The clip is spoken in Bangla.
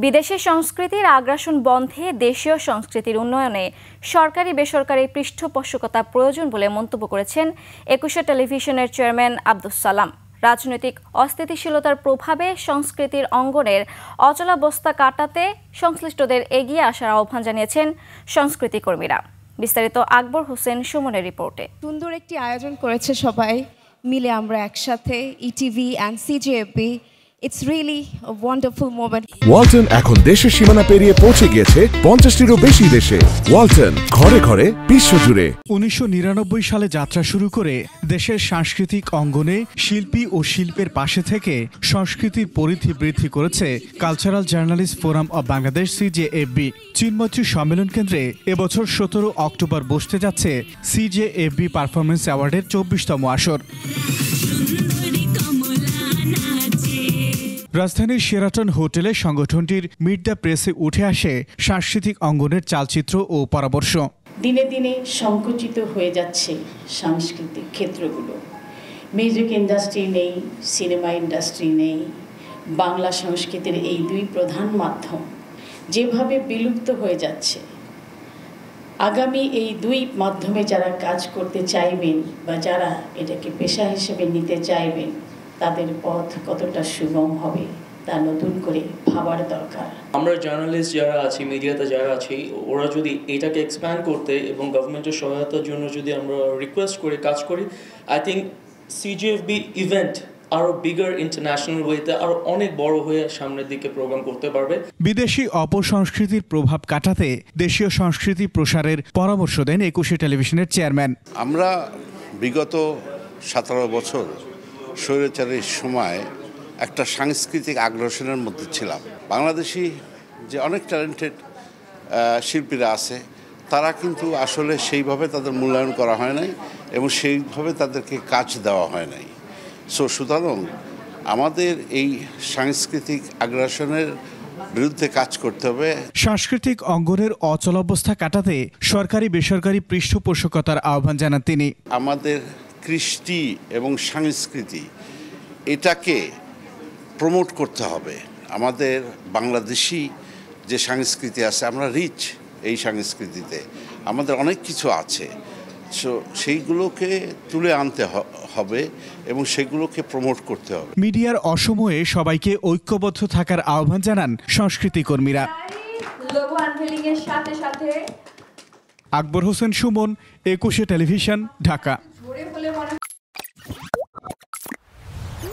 বিদেশি সংস্কৃতির আগ্রাসন বন্ধে দেশীয় সংস্কৃতির উন্নয়নে সরকারি বেসরকারি পৃষ্ঠপোষকতা প্রয়োজন বলে মন্তব্য করেছেন একুশে টেলিভিশনের চেয়ারম্যান আব্দুস সালাম। রাজনৈতিক অস্থিতিশীলতার প্রভাবে সংস্কৃতির অঙ্গনের অচলাবস্থা কাটাতে সংশ্লিষ্টদের এগিয়ে আসার আহ্বান জানিয়েছেন সংস্কৃতি কর্মীরা। বিস্তারিত আকবর হোসেন সুমনের রিপোর্টে। সুন্দর একটি আয়োজন করেছে সবাই মিলে, আমরা একসাথে ETV and CJFB. It's really a wonderful moment. Walton এখন দেশের সীমানা পেরিয়ে পৌঁছে গিয়েছে 50টিরও বেশি দেশে। ওয়ালটন, ঘরে ঘরে বিশ্বজুড়ে। 1999 সালে যাত্রা শুরু করে দেশের সাংস্কৃতিক অঙ্গনে শিল্পী ও শিল্পের পাশে থেকে সংস্কৃতির পরিধি বৃদ্ধি করেছে cultural journalist forum of Bangladesh CJFB. চীনমৈত্রী সম্মেলন কেন্দ্রে এবছর 17 অক্টোবর বসতে যাচ্ছে সিজেএফবি পারফরমেন্স অ্যাওয়ার্ডের 24তম আসর। রাজধানীর শেরাটন হোটেলে সংগঠনটির মিট দ্য প্রেসে উঠে আসে সাংস্কৃতিক অঙ্গনের চালচিত্র ও পরামর্শ। দিনে দিনে সংকুচিত হয়ে যাচ্ছে সাংস্কৃতিক ক্ষেত্রগুলো। মিউজিক ইন্ডাস্ট্রি নেই, সিনেমা ইন্ডাস্ট্রি নেই। বাংলা সংস্কৃতির এই দুই প্রধান মাধ্যম যেভাবে বিলুপ্ত হয়ে যাচ্ছে, আগামী এই দুই মাধ্যমে যারা কাজ করতে চাইবেন বা যারা এটাকে পেশা হিসেবে নিতে চাইবেন, তাদের পথ কতটা সুগম হবে তা নতুন করে ভাবার দরকার। আমরা জার্নালিস্ট যারা আছি, মিডিয়াতে যারা আছি, ওরা যদি এটাকে এক্সপ্যান্ড করতে এবং গভর্নমেন্টের সহায়তার জন্য যদি আমরা রিকোয়েস্ট করে কাজ করি, আই থিঙ্ক সিজিএফবি ইভেন্ট আরো বিগার ইন্টারন্যাশনাল ওয়েতে আরো অনেক বড় হয়ে সামনের দিকে প্রোগ্রাম করতে পারবে। বিদেশি অপসংস্কৃতির প্রভাব কাটাতে দেশীয় সংস্কৃতি প্রসারের পরামর্শ দেন একুশে টেলিভিশনের চেয়ারম্যান। আমরা বিগত 17 বছর স্বৈরাচারের সময় একটা সাংস্কৃতিক আগ্রাসনের মধ্যে ছিলাম। বাংলাদেশি যে অনেক ট্যালেন্টেড শিল্পীরা আছে, তারা কিন্তু আসলে সেইভাবে তাদের মূল্যায়ন করা হয় নাই এবং সেইভাবে তাদেরকে কাজ দেওয়া হয় নাই। সুতরাং আমাদের এই সাংস্কৃতিক আগ্রাসনের বিরুদ্ধে কাজ করতে হবে। সাংস্কৃতিক অঙ্গনের অচলাবস্থা কাটাতে সরকারি বেসরকারি পৃষ্ঠপোষকতার আহ্বান জানান তিনি। আমাদের কৃষ্টি এবং সংস্কৃতি এটাকে প্রমোট করতে হবে। আমাদের বাংলাদেশি যে সংস্কৃতি আছে, আমরা রিচ এই সংস্কৃতিতে, আমাদের অনেক কিছু আছে। সেইগুলোকে তুলে আনতে হবে এবং সেগুলোকে প্রমোট করতে হবে। মিডিয়ার অসময়ে সবাইকে ঐক্যবদ্ধ থাকার আহ্বান জানান সংস্কৃতি কর্মীরা। আকবর হোসেন সুমন, একুশে টেলিভিশন, ঢাকা।